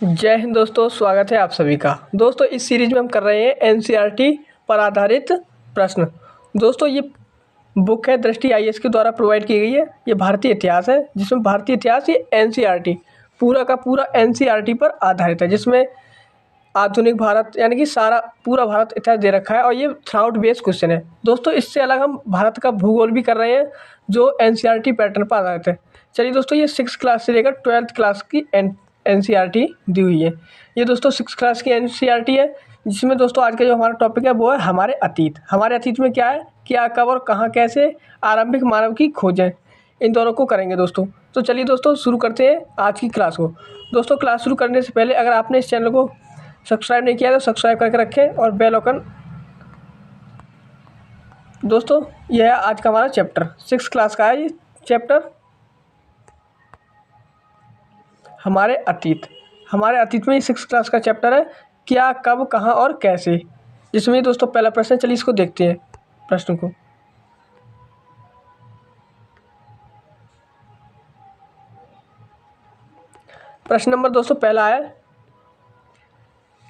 जय हिंद दोस्तों, स्वागत है आप सभी का। दोस्तों इस सीरीज में हम कर रहे हैं एनसीईआरटी पर आधारित प्रश्न। दोस्तों ये बुक है दृष्टि आईएएस के द्वारा प्रोवाइड की गई है। ये भारतीय इतिहास है, जिसमें भारतीय इतिहास ये एनसीईआरटी पूरा का पूरा एनसीईआरटी पर आधारित है, जिसमें आधुनिक भारत यानी कि सारा पूरा भारत इतिहास दे रखा है और ये थ्राउट बेस्ड क्वेश्चन है। दोस्तों इससे अलग हम भारत का भूगोल भी कर रहे हैं, जो एनसीईआरटी पैटर्न पर आधारित है। चलिए दोस्तों, ये 6 क्लास से लेकर 12th क्लास की एनसीईआरटी दी हुई है। ये दोस्तों 6 क्लास की एनसीईआरटी है, जिसमें दोस्तों आज का जो हमारा टॉपिक है वो है हमारे अतीत। हमारे अतीत में क्या है, क्या, कब और कहाँ, कैसे आरंभिक मानव की खोजें, इन दोनों को करेंगे दोस्तों। तो चलिए दोस्तों शुरू करते हैं आज की क्लास को। दोस्तों क्लास शुरू करने से पहले अगर आपने इस चैनल को सब्सक्राइब नहीं किया तो सब्सक्राइब करके रखें और बेल आइकन। दोस्तों यह है आज का हमारा चैप्टर, 6 क्लास का है ये चैप्टर, हमारे अतीत। हमारे अतीत में 6 क्लास का चैप्टर है, क्या, कब, कहाँ और कैसे, जिसमें दोस्तों पहला प्रश्न। चलिए इसको देखते हैं प्रश्न को। प्रश्न नंबर दोस्तों पहला है,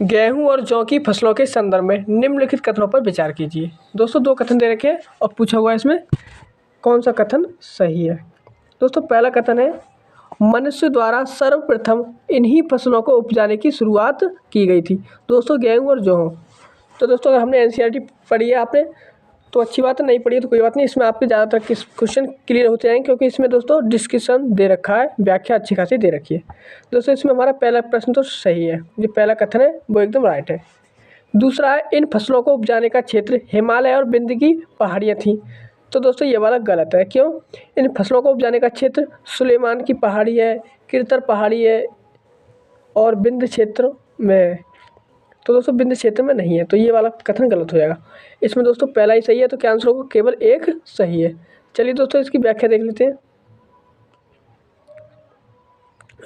गेहूं और जौ की फसलों के संदर्भ में निम्नलिखित कथनों पर विचार कीजिए। दोस्तों 2 कथन दे रखे हैं और पूछा हुआ है इसमें कौन सा कथन सही है। दोस्तों पहला कथन है, मनुष्य द्वारा सर्वप्रथम इन्हीं फसलों को उपजाने की शुरुआत की गई थी। दोस्तों गेहूं और जौ। तो दोस्तों अगर हमने एनसीईआरटी पढ़ी है आपने तो अच्छी बात है, नहीं पढ़ी है तो कोई बात नहीं। इसमें आपके ज़्यादातर क्वेश्चन क्लियर होते जाएंगे, क्योंकि इसमें दोस्तों डिस्कशन दे रखा है, व्याख्या अच्छी खासी दे रखी है। दोस्तों इसमें हमारा पहला प्रश्न तो सही है, जो पहला कथन है वो एकदम राइट है। दूसरा है, इन फसलों को उपजाने का क्षेत्र हिमालय और विंध्य की पहाड़ियाँ थीं। तो दोस्तों ये वाला गलत है। क्यों? इन फसलों को उपजाने का क्षेत्र सुलेमान की पहाड़ी है, किरतर पहाड़ी है और विंध्य क्षेत्र में है। तो दोस्तों विंध्य क्षेत्र में नहीं है, तो ये वाला कथन गलत हो जाएगा। इसमें दोस्तों पहला ही सही है, तो क्या आंसर होगा, केवल एक सही है। चलिए दोस्तों इसकी व्याख्या देख लेते हैं।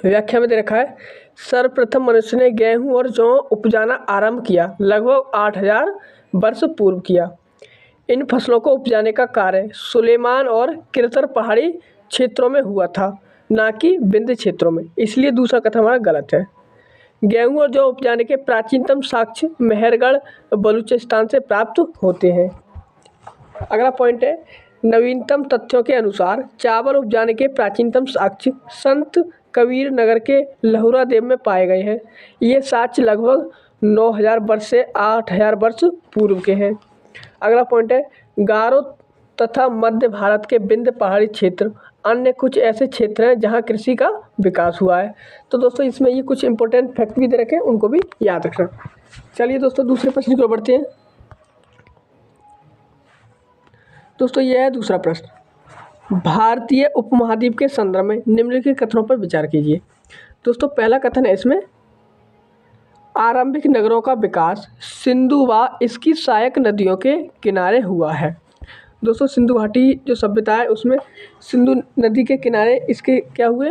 व्याख्या में दे रखा है, सर्वप्रथम मनुष्य ने गेहूं और जौ उपजाना आरंभ किया, लगभग 8000 वर्ष पूर्व किया। इन फसलों को उपजाने का कार्य सुलेमान और किरतर पहाड़ी क्षेत्रों में हुआ था, ना कि विंध्य क्षेत्रों में, इसलिए दूसरा कथन हमारा गलत है। गेहूं और जौ उपजाने के प्राचीनतम साक्ष्य मेहरगढ़ बलूचिस्तान से प्राप्त होते हैं। अगला पॉइंट है, नवीनतम तथ्यों के अनुसार चावल उपजाने के प्राचीनतम साक्ष्य संत कबीर नगर के लहुरा देव में पाए गए हैं। ये साक्ष्य लगभग 9000 वर्ष से 8000 वर्ष पूर्व के हैं। अगला पॉइंट है, गारो तथा मध्य भारत के विंध्य पहाड़ी क्षेत्र अन्य कुछ ऐसे क्षेत्र हैं जहां कृषि का विकास हुआ है। तो दोस्तों इसमें ये कुछ इंपॉर्टेंट फैक्ट भी दे रखे हैं, उनको भी याद रखना। चलिए दोस्तों दूसरे प्रश्न की ओर बढ़ते हैं। दोस्तों यह है दूसरा प्रश्न, भारतीय उपमहाद्वीप के संदर्भ में निम्नलिखित कथनों पर विचार कीजिए। दोस्तों पहला कथन है इसमें, आरंभिक नगरों का विकास सिंधु व इसकी सहायक नदियों के किनारे हुआ है। दोस्तों सिंधु घाटी जो सभ्यता है उसमें सिंधु नदी के किनारे इसके क्या हुए,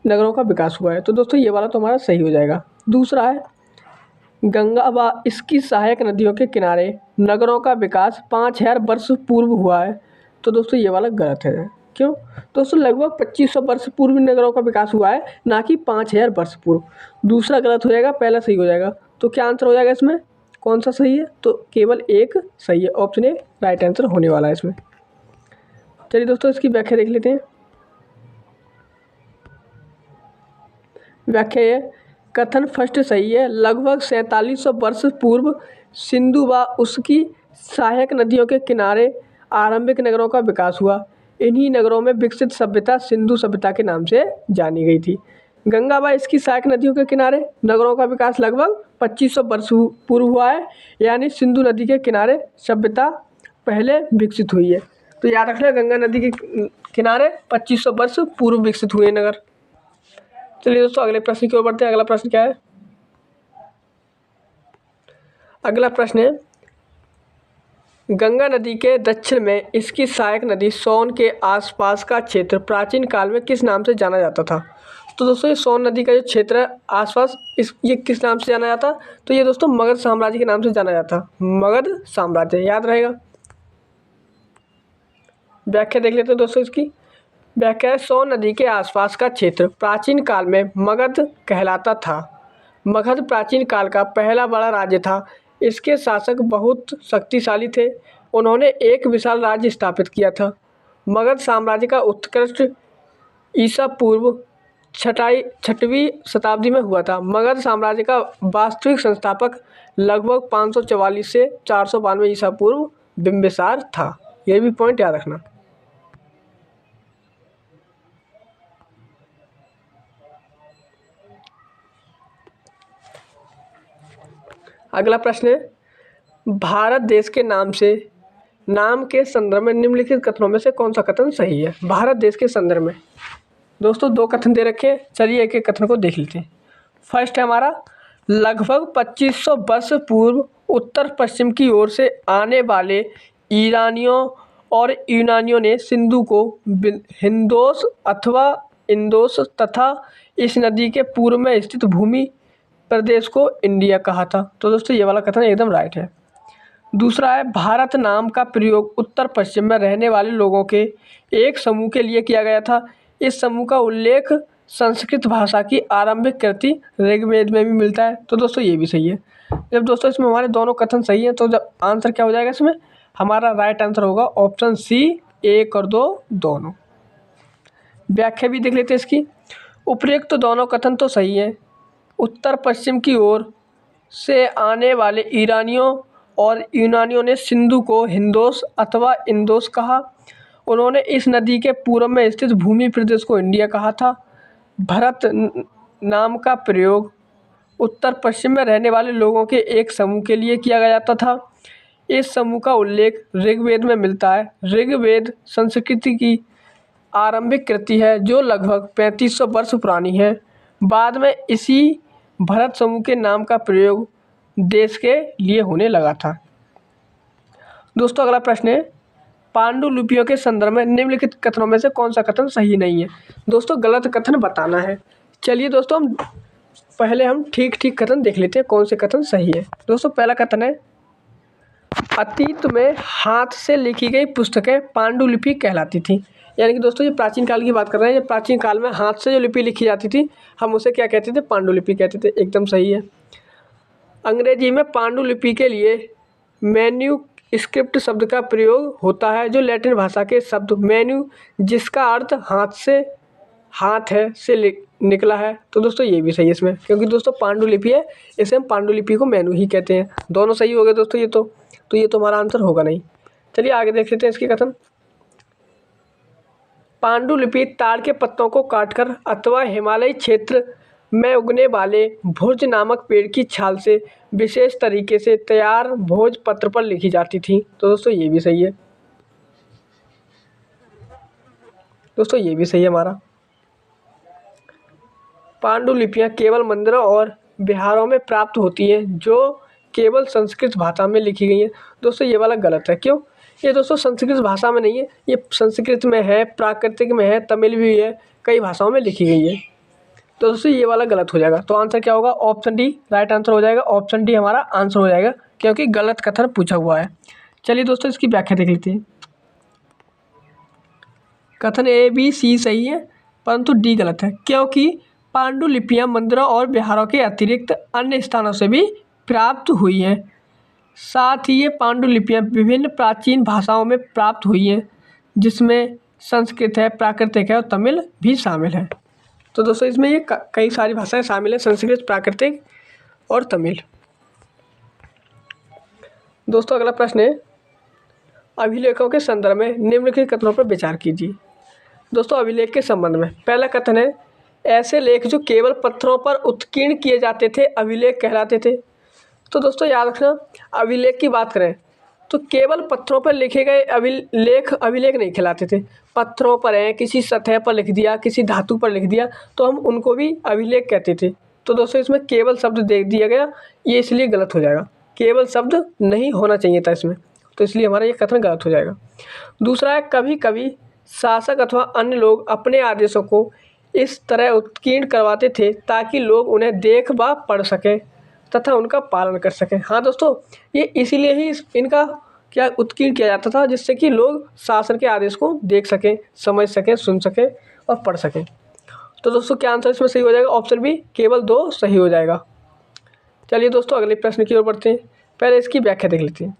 नगरों का विकास हुआ है। तो दोस्तों ये वाला तो हमारा सही हो जाएगा। दूसरा है, गंगा व इसकी सहायक नदियों के किनारे नगरों का विकास 5000 वर्ष पूर्व हुआ है। तो दोस्तों ये वाला गलत है। क्यों? दोस्तों लगभग 2500 वर्ष पूर्व नगरों का विकास हुआ है, ना कि 5000 वर्ष पूर्व। दूसरा गलत हो जाएगा, पहला सही हो जाएगा। तो क्या आंसर हो जाएगा इसमें, कौन सा सही है? तो केवल एक सही है, ऑप्शन ए राइट आंसर होने वाला है इसमें। चलिए दोस्तों इसकी व्याख्या देख लेते हैं। व्याख्या है, कथन फर्स्ट सही है, लगभग 4700 वर्ष पूर्व सिंधु व उसकी सहायक नदियों के किनारे आरंभिक नगरों का विकास हुआ। इन्हीं नगरों में विकसित सभ्यता सिंधु सभ्यता के नाम से जानी गई थी। गंगा व इसकी सहायक नदियों के किनारे नगरों का विकास लगभग 2500 वर्ष पूर्व हुआ है, यानी सिंधु नदी के किनारे सभ्यता पहले विकसित हुई है। तो याद रखना, गंगा नदी के किनारे 2500 वर्ष पूर्व विकसित हुए नगर। चलिए दोस्तों अगले प्रश्न की ओर बढ़ते हैं। अगला प्रश्न क्या है? अगला प्रश्न है, गंगा नदी के दक्षिण में इसकी सहायक नदी सोन के आसपास का क्षेत्र प्राचीन काल में किस नाम से जाना जाता था? तो दोस्तों ये सोन नदी का जो क्षेत्र है आसपास, ये किस नाम से जाना जाता? तो ये दोस्तों मगध साम्राज्य के नाम से जाना जाता। मगध साम्राज्य याद रहेगा। व्याख्या देख लेते हैं दोस्तों इसकी। व्याख्या है, सोन नदी के आसपास का क्षेत्र प्राचीन काल में मगध कहलाता था। मगध प्राचीन काल का पहला बड़ा राज्य था। इसके शासक बहुत शक्तिशाली थे। उन्होंने एक विशाल राज्य स्थापित किया था। मगध साम्राज्य का उत्कर्ष ईसा पूर्व छठवीं शताब्दी में हुआ था। मगध साम्राज्य का वास्तविक संस्थापक लगभग 544 से 492 ईसा पूर्व बिंबिसार था। यह भी पॉइंट याद रखना। अगला प्रश्न है, भारत देश के नाम के संदर्भ में निम्नलिखित कथनों में से कौन सा कथन सही है। भारत देश के संदर्भ में दोस्तों 2 कथन दे रखे हैं। चलिए एक एक कथन को देख लेते हैं। फर्स्ट है हमारा, लगभग 2500 वर्ष पूर्व उत्तर पश्चिम की ओर से आने वाले ईरानियों और यूनानियों ने सिंधु को हिंदोस अथवा इंदोस तथा इस नदी के पूर्व में स्थित भूमि प्रदेश को इंडिया कहा था। तो दोस्तों ये वाला कथन एकदम राइट है। दूसरा है, भारत नाम का प्रयोग उत्तर पश्चिम में रहने वाले लोगों के एक समूह के लिए किया गया था। इस समूह का उल्लेख संस्कृत भाषा की आरंभिक कृति ऋग्वेद में भी मिलता है। तो दोस्तों ये भी सही है। जब दोस्तों इसमें हमारे दोनों कथन सही हैं तो जब आंसर क्या हो जाएगा, इसमें हमारा राइट आंसर होगा ऑप्शन सी, 1 और 2 दोनों। व्याख्या भी देख लेते हैं इसकी। उपयुक्त तो दोनों कथन तो सही है। उत्तर पश्चिम की ओर से आने वाले ईरानियों और यूनानियों ने सिंधु को हिंदोस अथवा इंदोस कहा। उन्होंने इस नदी के पूर्व में स्थित भूमि प्रदेश को इंडिया कहा था। भारत नाम का प्रयोग उत्तर पश्चिम में रहने वाले लोगों के एक समूह के लिए किया जाता था। इस समूह का उल्लेख ऋग्वेद में मिलता है। ऋग्वेद संस्कृति की आरंभिक कृति है जो लगभग 3500 वर्ष पुरानी है। बाद में इसी भरत समूह के नाम का प्रयोग देश के लिए होने लगा था। दोस्तों अगला प्रश्न है, पांडुलिपियों के संदर्भ में निम्नलिखित कथनों में से कौन सा कथन सही नहीं है। दोस्तों गलत कथन बताना है। चलिए दोस्तों हम ठीक कथन देख लेते हैं कौन से कथन सही है। दोस्तों पहला कथन है, अतीत में हाथ से लिखी गई पुस्तकें पांडुलिपि कहलाती थी। यानी कि दोस्तों ये प्राचीन काल की बात कर रहे हैं। प्राचीन काल में हाथ से जो लिपि लिखी जाती थी हम उसे क्या कहते थे, पांडुलिपि कहते थे। एकदम सही है। अंग्रेजी में पांडुलिपि के लिए मैन्यूस्क्रिप्ट शब्द का प्रयोग होता है जो लैटिन भाषा के शब्द मैन्यू जिसका अर्थ हाथ है से निकला है। तो दोस्तों ये भी सही है इसमें, क्योंकि दोस्तों पांडुलिपि है, इसे हम पांडुलिपि को मैन्यू ही कहते हैं। दोनों सही हो गए दोस्तों। ये तो हमारा आंसर होगा नहीं। चलिए आगे देख लेते हैं इसके कथन। पांडुलिपि ताड़ के पत्तों को काटकर अथवा हिमालयी क्षेत्र में उगने वाले भोज नामक पेड़ की छाल से विशेष तरीके से तैयार भोज पत्र पर लिखी जाती थी। तो दोस्तों ये भी सही है। दोस्तों ये भी सही है हमारा। पांडुलिपियाँ केवल मंदिरों और विहारों में प्राप्त होती हैं जो केवल संस्कृत भाषा में लिखी गई हैं। दोस्तों ये वाला गलत है। क्यों? ये दोस्तों संस्कृत भाषा में नहीं है, ये संस्कृत में है, प्राकृतिक में है, तमिल भी है, कई भाषाओं में लिखी गई है। तो दोस्तों ये वाला गलत हो जाएगा। तो आंसर क्या होगा, ऑप्शन डी राइट आंसर हो जाएगा। ऑप्शन डी हमारा आंसर हो जाएगा क्योंकि गलत कथन पूछा हुआ है। चलिए दोस्तों इसकी व्याख्या देख लेते हैं। कथन ए बी सी सही है परंतु डी गलत है, क्योंकि पांडुलिपियाँ मंदिरों और विहारों के अतिरिक्त अन्य स्थानों से भी प्राप्त हुई हैं। साथ ही ये पांडुलिपियाँ विभिन्न प्राचीन भाषाओं में प्राप्त हुई हैं जिसमें संस्कृत है, प्राकृतिक है और तमिल भी शामिल है। तो दोस्तों इसमें ये कई सारी भाषाएं शामिल हैं, संस्कृत, प्राकृतिक और तमिल। दोस्तों अगला प्रश्न है, अभिलेखों के संदर्भ में निम्नलिखित कथनों पर विचार कीजिए। दोस्तों अभिलेख के संबंध में पहला कथन है, ऐसे लेख जो केवल पत्थरों पर उत्कीर्ण किए जाते थे अभिलेख कहलाते थे। तो दोस्तों याद रखना, अभिलेख की बात करें तो केवल पत्थरों पर लिखे गए अभिलेख नहीं कहलाते थे। पत्थरों पर है, किसी सतह पर लिख दिया, किसी धातु पर लिख दिया तो हम उनको भी अभिलेख कहते थे। तो दोस्तों इसमें केवल शब्द दे दिया गया, ये इसलिए गलत हो जाएगा। केवल शब्द नहीं होना चाहिए था इसमें, तो इसलिए हमारा ये कथन गलत हो जाएगा। दूसरा है, कभी कभी शासक अथवा अन्य लोग अपने आदेशों को इस तरह उत्कीर्ण करवाते थे ताकि लोग उन्हें देख व पढ़ सकें तथा उनका पालन कर सकें। हाँ दोस्तों, ये इसीलिए ही इनका क्या उत्कीर्ण किया जाता था, जिससे कि लोग शासन के आदेश को देख सकें, समझ सकें, सुन सकें और पढ़ सकें। तो दोस्तों क्या आंसर इसमें सही हो जाएगा, ऑप्शन बी केवल 2 सही हो जाएगा। चलिए दोस्तों अगले प्रश्न की ओर बढ़ते हैं। पहले इसकी व्याख्या देख लेते हैं।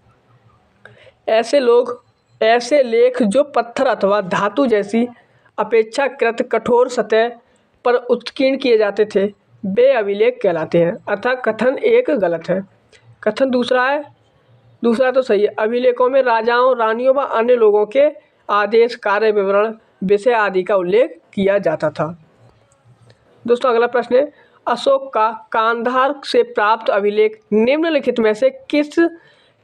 ऐसे लेख जो पत्थर अथवा धातु जैसी अपेक्षाकृत कठोर सतह पर उत्कीर्ण किए जाते थे वे अभिलेख कहलाते हैं। अर्थात कथन एक गलत है। कथन दूसरा तो सही है। अभिलेखों में राजाओं, रानियों व अन्य लोगों के आदेश, कार्य विवरण, विषय आदि का उल्लेख किया जाता था। दोस्तों अगला प्रश्न है, अशोक का कांधार से प्राप्त अभिलेख निम्नलिखित में से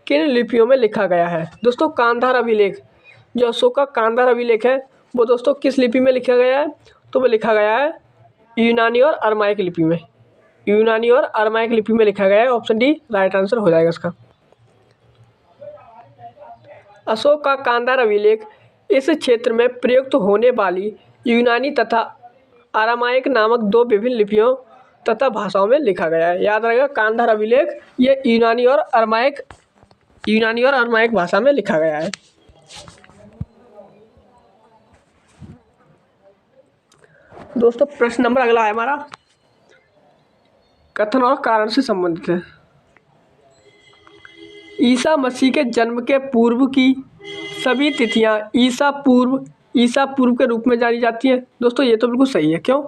किन लिपियों में लिखा गया है। दोस्तों कांधार अभिलेख, जो अशोक का कांधार अभिलेख है वो दोस्तों किस लिपि में लिखा गया है, तो वो लिखा गया है यूनानी और अरमाइक लिपि में। यूनानी और अरमाइक लिपि में लिखा गया है। ऑप्शन डी राइट आंसर हो जाएगा इसका। अशोक का कांधार अभिलेख इस क्षेत्र में प्रयुक्त होने वाली यूनानी तथा अरामाइक नामक दो विभिन्न लिपियों तथा भाषाओं में लिखा गया है। याद रहेगा कांधार अभिलेख ये यूनानी और अरमाइक भाषा में लिखा गया है। दोस्तों प्रश्न नंबर अगला है हमारा, कथन और कारण से संबंधित है। ईसा मसीह के जन्म के पूर्व की सभी तिथियां ईसा पूर्व के रूप में जानी जाती हैं। दोस्तों ये तो बिल्कुल सही है। क्यों?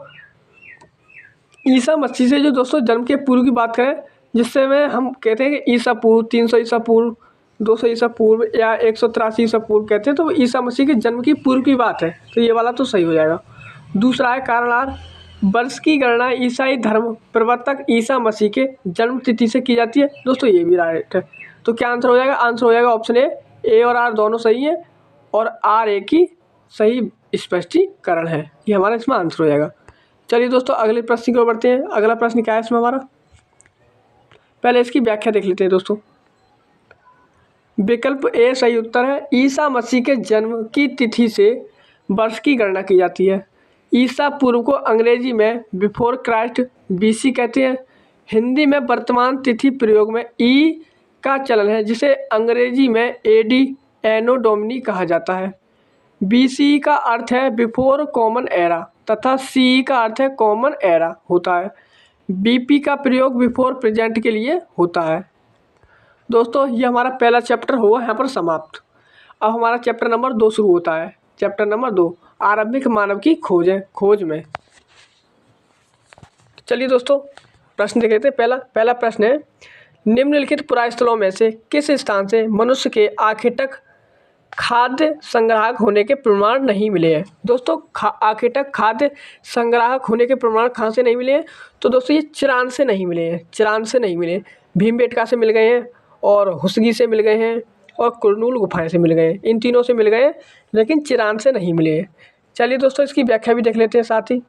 ईसा मसीह से जो दोस्तों जन्म के पूर्व की बात करें, जिससे में हम कहते हैं कि ईसा पूर्व, 300 ईसा पूर्व, 200 ईसा पूर्व या 183 ईसा पूर्व कहते हैं, तो ईसा मसीह के जन्म की पूर्व की बात है, तो ये वाला तो सही हो जाएगा। दूसरा है कारणार, वर्ष की गणना ईसाई धर्म प्रवर्तक ईसा मसीह के जन्म तिथि से की जाती है। दोस्तों ये भी राइट है। तो क्या आंसर हो जाएगा? आंसर हो जाएगा ऑप्शन ए और आर दोनों सही है, और आर ए की सही स्पष्टीकरण है। ये हमारा इसमें आंसर हो जाएगा। चलिए दोस्तों अगले प्रश्न की ओर बढ़ते हैं। अगला प्रश्न क्या है इसमें हमारा, पहले इसकी व्याख्या देख लेते हैं दोस्तों। विकल्प ए सही उत्तर है। ईसा मसीह के जन्म की तिथि से वर्ष की गणना की जाती है। ईसा पूर्व को अंग्रेजी में बिफोर क्राइस्ट BC कहते हैं। हिंदी में वर्तमान तिथि प्रयोग में ई का चलन है, जिसे अंग्रेजी में AD एनो डोमिनी कहा जाता है। BC का अर्थ है बिफोर कॉमन एरा तथा CE का अर्थ है कॉमन एरा होता है। BP का प्रयोग बिफोर प्रेजेंट के लिए होता है। दोस्तों ये हमारा पहला चैप्टर हुआ यहाँ पर समाप्त। अब हमारा चैप्टर नंबर 2 शुरू होता है। चैप्टर नंबर 2 आरंभिक मानव की खोज में। चलिए दोस्तों प्रश्न देख लेते हैं। पहला प्रश्न है, निम्नलिखित पुरास्थलों में से किस स्थान से मनुष्य के आखेटक खाद्य संग्राहक होने के प्रमाण नहीं मिले हैं। दोस्तों आखेटक खाद्य संग्राहक होने के प्रमाण कहाँ से नहीं मिले हैं, तो दोस्तों ये चिरान से नहीं मिले हैं। चिरान से नहीं मिले, भीमबेटका से मिल गए हैं, और हुसगी से मिल गए हैं, और कुरनूल गुफाएं से मिल गए हैं। इन तीनों से मिल गए हैं, लेकिन चिरान से नहीं मिले हैं। चलिए दोस्तों इसकी व्याख्या भी देख लेते हैं साथ ही।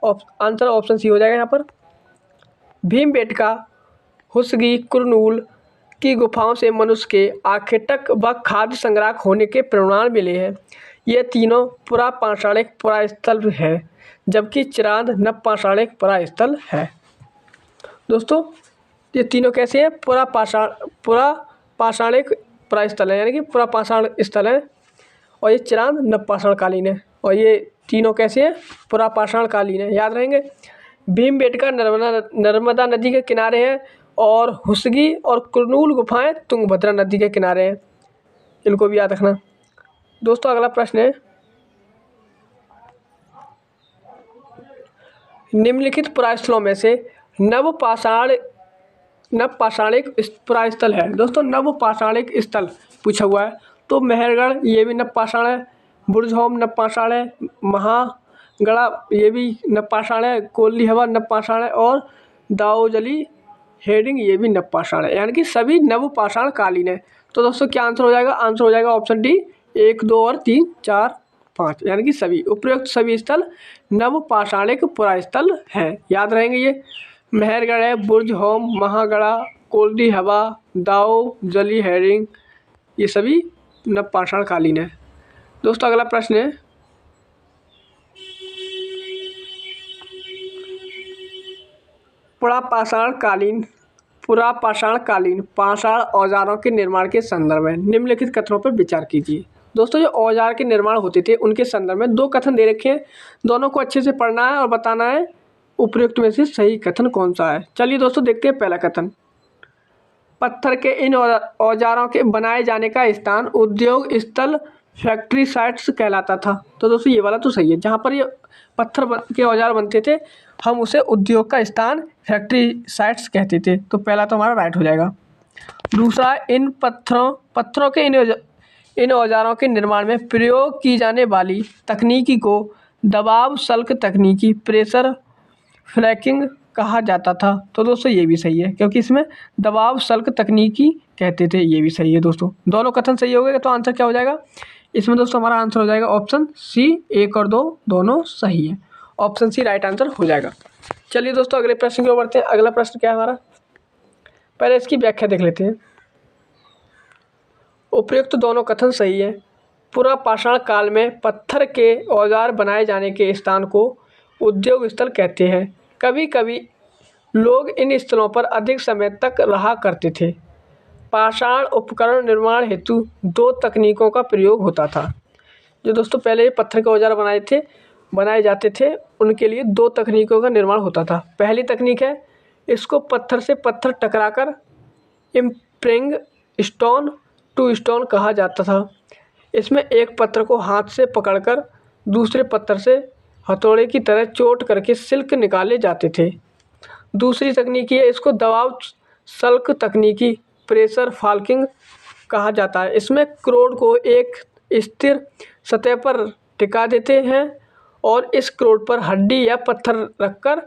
आंसर ऑप्शन सी हो जाएगा यहाँ पर। भीमबेटका, हुसगी, कुरनूल की गुफाओं से मनुष्य के आखेटक व खाद्य संग्राहक होने के प्रमाण मिले हैं। ये तीनों पुरापाषाणिक पुरास्थल है, जबकि चिरांद नवपाषाणिक पुरास्थल है। दोस्तों ये तीनों कैसे हैं? पुरापाषाणिक पुरास्थल है, यानी कि पुरापाषाण स्थल है, और ये चिरांद नवपाषाण कालीन है। और ये तीनों कैसे हैं? पुरापाषाण कालीन है। याद रहेंगे। भीमबेटका नर्मदा नदी के किनारे है, और हुसगी और कुरनूल गुफाएं तुंगभद्रा नदी के किनारे हैं। इनको भी याद रखना। दोस्तों अगला प्रश्न है, निम्नलिखित पुरास्थलों में से नवपाषाणिक पुरास्थल है। दोस्तों नवपाषाणिक स्थल पूछा हुआ है, तो मेहरगढ़ ये भी नवपाषाण है, बुर्जहोम नवपाषाण है, महागढ़ा ये भी नवपाषाण है, कोल्ली हवा नवपाषाण है, और दाओजली हेडिंग ये भी नवपाषाण है, यानी कि सभी नवपाषाण कालीन है। तो दोस्तों क्या आंसर हो जाएगा? आंसर हो जाएगा ऑप्शन डी 1, 2 और 3, 4, 5, यानी कि सभी उपरोक्त सभी स्थल नवपाषाणिक पुरास्थल हैं। याद रहेंगे ये मेहरगढ़ है, बुर्जहोम, महागढ़ा, कोल्डी हवा, दाओजली हेडिंग ये सभी नवपाषाण कालीन है। दोस्तों अगला प्रश्न है, पुरापाषाण कालीन पाषाण औजारों के निर्माण के संदर्भ में निम्नलिखित कथनों पर विचार कीजिए। दोस्तों जो औजार के निर्माण होते थे उनके संदर्भ में 2 कथन दे रखे हैं, दोनों को अच्छे से पढ़ना है और बताना है उपयुक्त में से सही कथन कौन सा है। चलिए दोस्तों देखते हैं पहला कथन। पत्थर के इन औजारों के बनाए जाने का स्थान उद्योग स्थल फैक्ट्री साइट्स कहलाता था। तो दोस्तों ये वाला तो सही है, जहाँ पर ये पत्थर के औजार बनते थे हम उसे उद्योग का स्थान फैक्ट्री साइट्स कहते थे। तो पहला तो हमारा राइट हो जाएगा। दूसरा, इन पत्थरों के इन औजारों के निर्माण में प्रयोग की जाने वाली तकनीकी को दबाव सल्क तकनीकी प्रेशर फ्रैकिंग कहा जाता था। तो दोस्तों ये भी सही है, क्योंकि इसमें दबाव सल्क तकनीकी कहते थे। ये भी सही है दोस्तों, दोनों कथन सही हो गए। तो आंसर क्या हो जाएगा इसमें दोस्तों? हमारा आंसर हो जाएगा ऑप्शन सी। 1 और 2 दोनों सही है, ऑप्शन सी राइट आंसर हो जाएगा। चलिए दोस्तों अगले प्रश्न की ओर बढ़ते हैं। अगला प्रश्न क्या है हमारा, पहले इसकी व्याख्या देख लेते हैं। उपयुक्त दोनों कथन सही है। पुरापाषाण काल में पत्थर के औजार बनाए जाने के स्थान को उद्योग स्थल कहते हैं। कभी कभी लोग इन स्थलों पर अधिक समय तक रहा करते थे। पाषाण उपकरण निर्माण हेतु 2 तकनीकों का प्रयोग होता था। जो दोस्तों पहले ये पत्थर के औजार बनाए जाते थे, उनके लिए 2 तकनीकों का निर्माण होता था। पहली तकनीक है, इसको पत्थर से पत्थर टकराकर इम्प्रिंग स्टोन टू स्टोन कहा जाता था। इसमें एक पत्थर को हाथ से पकड़कर दूसरे पत्थर से हथौड़े की तरह चोट करके सिल्क निकाले जाते थे। दूसरी तकनीक है, इसको दबाव सल्क तकनीकी प्रेशर फाल्किंग कहा जाता है। इसमें क्रोड को एक स्थिर सतह पर टिका देते हैं और इस क्रोड पर हड्डी या पत्थर रखकर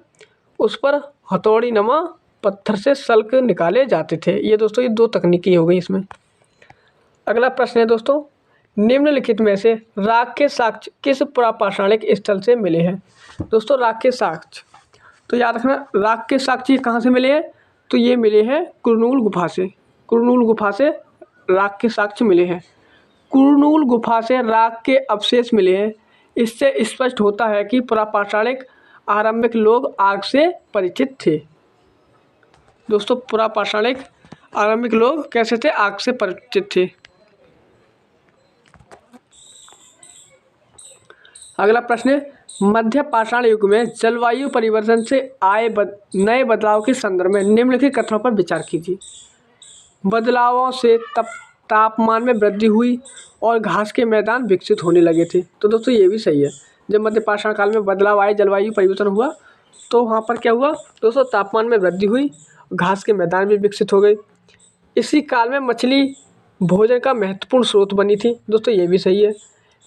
उस पर हथौड़ी नमा पत्थर से सल्क निकाले जाते थे। ये दोस्तों ये 2 तकनीकी हो गई इसमें। अगला प्रश्न है दोस्तों, निम्नलिखित में से राख के साक्ष्य किस पुरापाषाणिक स्थल से मिले हैं? दोस्तों राख के साक्ष्य, तो याद रखना राख के साक्ष्य कहाँ से मिले हैं? तो ये मिले हैं कुरनूल गुफा से। कुरनूल गुफा से राख के साक्ष्य मिले हैं। कुरनूल गुफा से राख के अवशेष मिले हैं। इससे स्पष्ट होता है कि पुरापाषाणिक आरंभिक लोग आग से परिचित थे। दोस्तों पुरापाषाणिक आरंभिक लोग कैसे थे? आग से परिचित थे। अगला प्रश्न है, मध्य पाषाण युग में जलवायु परिवर्तन से आए नए बदलाव के संदर्भ में निम्नलिखित कथनों पर विचार कीजिए। बदलावों से तापमान में वृद्धि हुई और घास के मैदान विकसित होने लगे थे। तो दोस्तों ये भी सही है, जब मध्य पाषाण काल में बदलाव आए, जलवायु परिवर्तन हुआ, तो वहाँ पर क्या हुआ दोस्तों? तापमान में वृद्धि हुई, घास के मैदान भी विकसित हो गए। इसी काल में मछली भोजन का महत्वपूर्ण स्रोत बनी थी। दोस्तों ये भी सही है।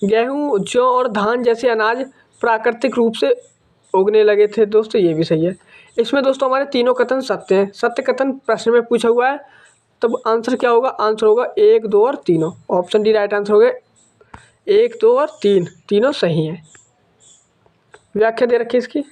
गेहूँ, जौ और धान जैसे अनाज प्राकृतिक रूप से उगने लगे थे। दोस्तों ये भी सही है। इसमें दोस्तों हमारे तीनों कथन सत्य हैं। सत्य कथन प्रश्न में पूछा हुआ है, तब आंसर क्या होगा? आंसर होगा 1, 2 और 3। ऑप्शन डी राइट आंसर हो गया। 1, 2 और 3 तीनों सही हैं। व्याख्या दे रखी इसकी।